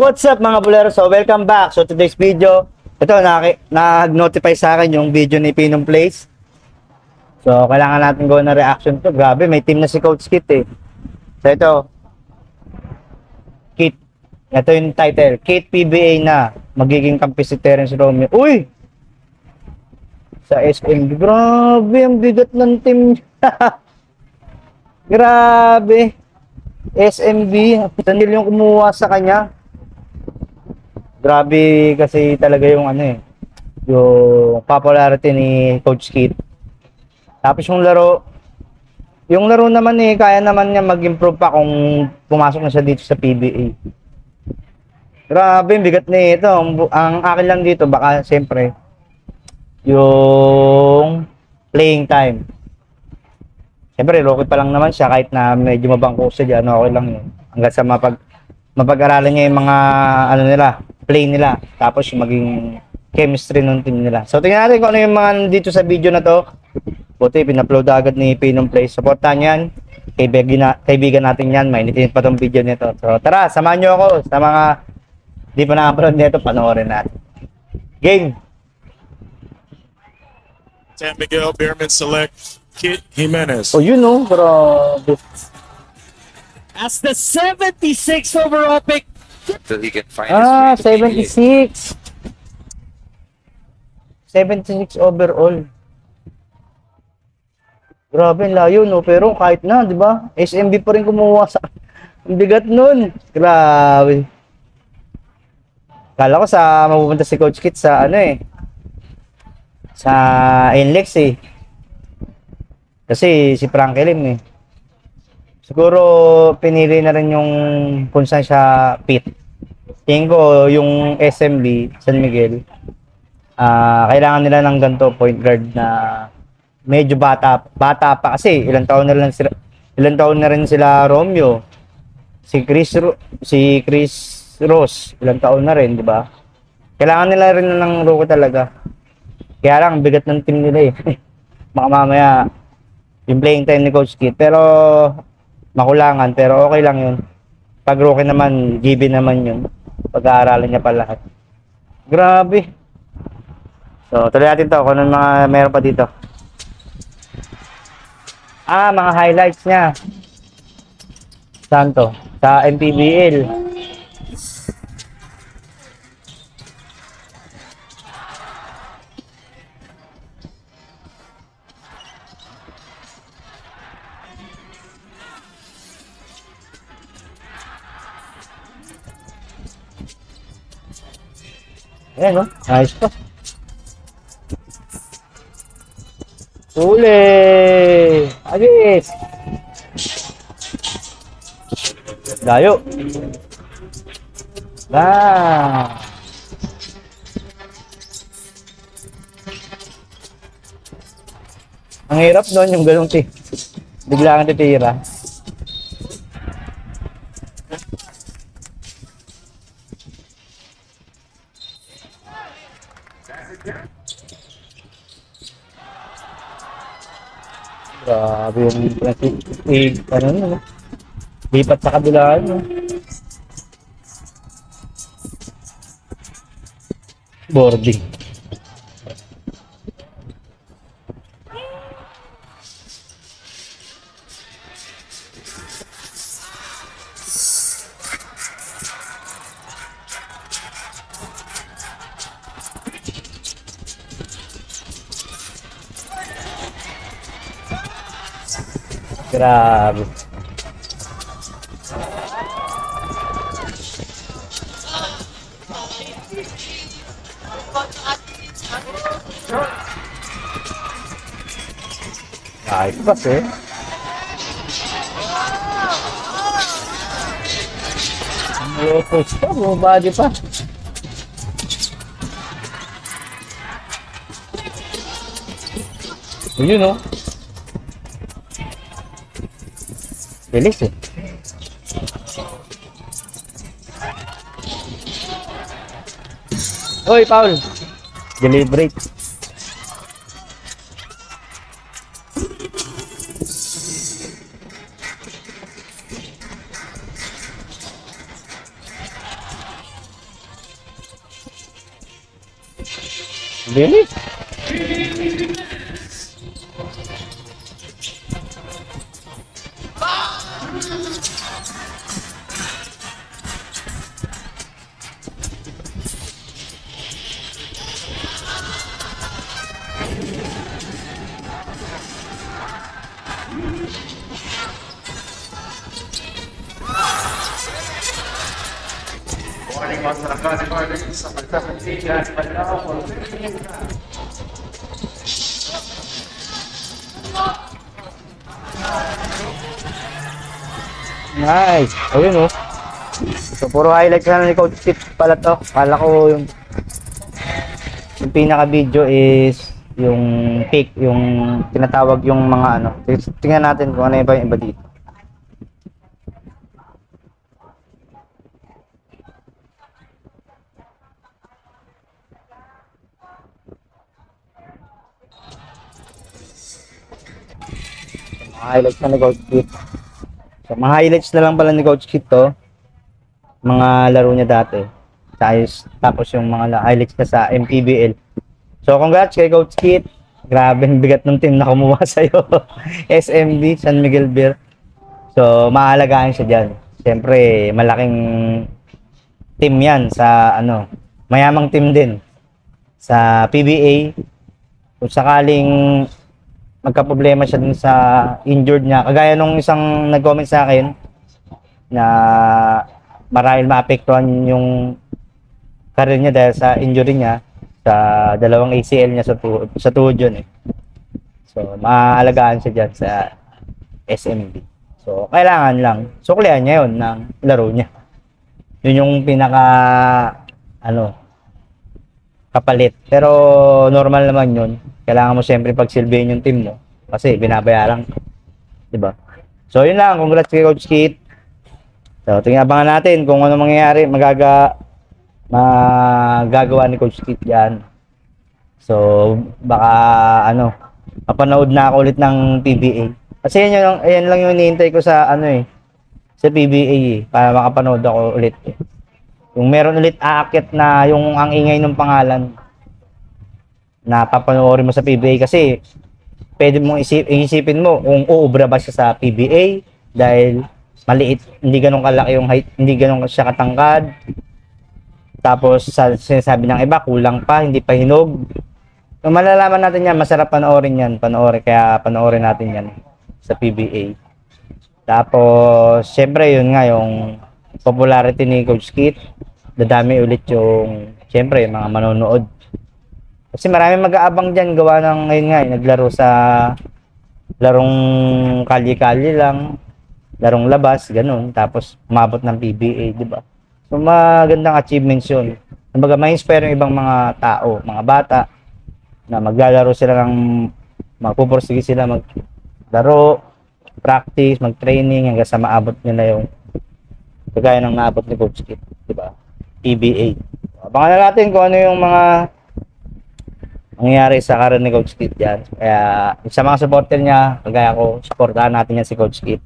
What's up mga bulero? So welcome back. So today's video, ito nag-notify sa akin yung video ni Pinom Plays. So kailangan natin gawin na reaction to. Grabe, may team na si Coach Kit eh. So ito, Kit. Ito yung title, Kit PBA na magiging kampi si Terence Romeo. Uy! Sa SMB, grabe ang bigat ng team. Grabe. SMB, Daniel yung kumuha sa kanya. Grabe kasi talaga yung yung popularity ni Coach Kit. Tapos yung laro naman kaya naman niya mag-improve pa kung pumasok na siya dito sa PBA. Grabe, bigat na ito. Ang akin lang dito, baka siyempre, yung playing time. Siyempre, rookie pa lang naman siya, kahit na medyo mabangko siya dyan, okay lang yun. Hanggang sa mapag-aralan niya yung mga, play nila. Tapos maging chemistry ng team nila. So, tingnan natin kung ano yung mga dito sa video na to. Buti, pinupload agad ni Pinom Play. Supportan yan. Kaibigan natin yan. Mainitin pa tong video nito. So, tara, samahan nyo ako sa mga di pa na-upload nito. Panoorin natin. Game! San Miguel Beerman select Kit Jimenez. Oh, grabe. As the 76 overall pick. So he can find his way to 76. 76 overall. Grabe, layo, no? Pero kahit na, di ba? SMB pa rin kumuha sa... Ang bigat nun. Grabe. Kala ko sa mapupunta si Coach Kit sa sa NLEX Kasi si Franklin Siguro pinili na rin yung kung saan siya fit. Tingin ko yung SMB, San Miguel, kailangan nila ng ganito point guard na medyo bata pa kasi ilang taon na rin sila Romeo. Si Chris Ross, ilang taon na rin, di ba? Kailangan nila rin ng rookie talaga. Kaya lang bigat ng team nila Baka mamaya yung playing time ni Coach Kit, pero makulangan, pero okay lang yun. Pag rookie naman, given naman yun. Pag-aaralan niya pa lahat. Grabe. So, tuloy natin to kung ano mga meron pa dito. Mga highlights niya. Saan to? Sa MPBL. Ayan, ayos pa. Uli! Agis! Dayo! Ang hirap doon yung ganong bigla kang titira. Grabe yung lipat sa kabilaan boarding. Grabe. Ayos pa Lopos pa, bumabadi pa. Yun bilis Oy, Paul. Deliberate. Really? Nice. Ayun oh. So, puro highlights na ni Coach Kit pala to. Kala ko yung pinaka video is yung pick, yung tinatawag yung mga ano. Tingnan natin kung ano yung iba dito. Highlights na ni Coach Kit. So, mga highlights na lang pala ni Coach Kit to. Mga laro niya dati. Tapos yung mga highlights na sa MPBL. So, congrats kay Coach Kit. Grabe, bigat ng team na kumuha sa'yo. SMB, San Miguel Beer. So, maalagaan siya dyan. Siyempre, malaking team yan sa ano, mayamang team din sa PBA. Kung sakaling magka-problema siya dun sa injured niya. Kagaya nung isang nag-comment sa akin na marahil maapektuhan yung career niya dahil sa injury niya sa dalawang ACL niya sa tuhod yun eh. So, maaalagaan siya dyan sa SMB. So, kailangan lang suklihan niya yun ng laro niya. Yun yung pinaka kapalit. Pero normal naman yun. Kailangan mo siyempre pagsilbihin yung team mo kasi binabayaran ka. Diba? So yun lang, congrats kay Coach Kit. So tingnan abangan natin kung ano mangyayari, magagawa ni Coach Kit yan. So baka mapanood na ako ulit ng PBA. Kasi yan lang yung hinihintay ko sa sa PBA para makapanood ako ulit. Yung meron ulit aakyat na yung ang ingay ng pangalan na papanoorin mo sa PBA kasi pwede mong isipin mo kung uubra ba siya sa PBA dahil maliit, hindi ganun kalaki yung height, hindi ganun siya katangkad. Tapos sinasabi ng iba, kulang pa, hindi pa hinog. So, malalaman natin yan, masarap panoorin yan, kaya panoorin natin yan sa PBA. Tapos, syempre yun nga, yung popularity ni Coach Kit, dadami ulit yung, syempre, mga manonood. Kasi maraming mag-aabang dyan, gawa ng ngayon nga, naglaro sa larong kalye-kalye lang, larong labas, ganun. Tapos, umabot ng PBA, di ba? So, magandang achievements yun. Kumbaga, ma-inspire yung ibang mga tao, mga bata, na maglalaro sila magpupursige sila maglaro, practice, mag-training, hanggang sa maabot nila yung kagaya ng naabot ni Coach Kit, di ba? PBA. Abangan na natin kung ano yung mga nangyayari sa karir ni Coach Kit yan. Kaya sa mga supporter niya, kagaya ko, supportahan natin yan si Coach Kit.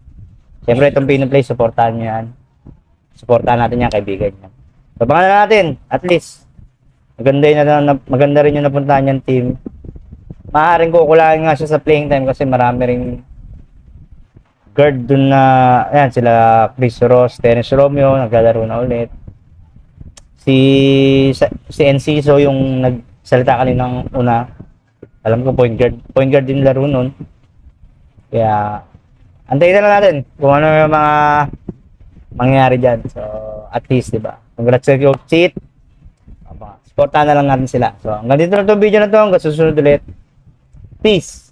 Siyempre itong Pinoplay, supportahan niyo yan. Supportahan natin yan, kaibigan niya. So, abangan na natin, at least. Maganda rin yung napuntahan niyang team. Maaaring kukulangan nga siya sa playing time kasi marami rin guard dun na, ayan, sila Chris Ross, Terence Romeo, naglalaro na ulit. Si Enciso yung nagsalita kaninang una. Alam ko point guard din laro nun. Kaya antayin na lang natin kung ano yung mga mangyayari dyan. So at least, diba? Congrats sa Coach Kit. Supportahan na lang natin sila. So hanggang dito na itong video na to. Hanggang susunod ulit. Peace!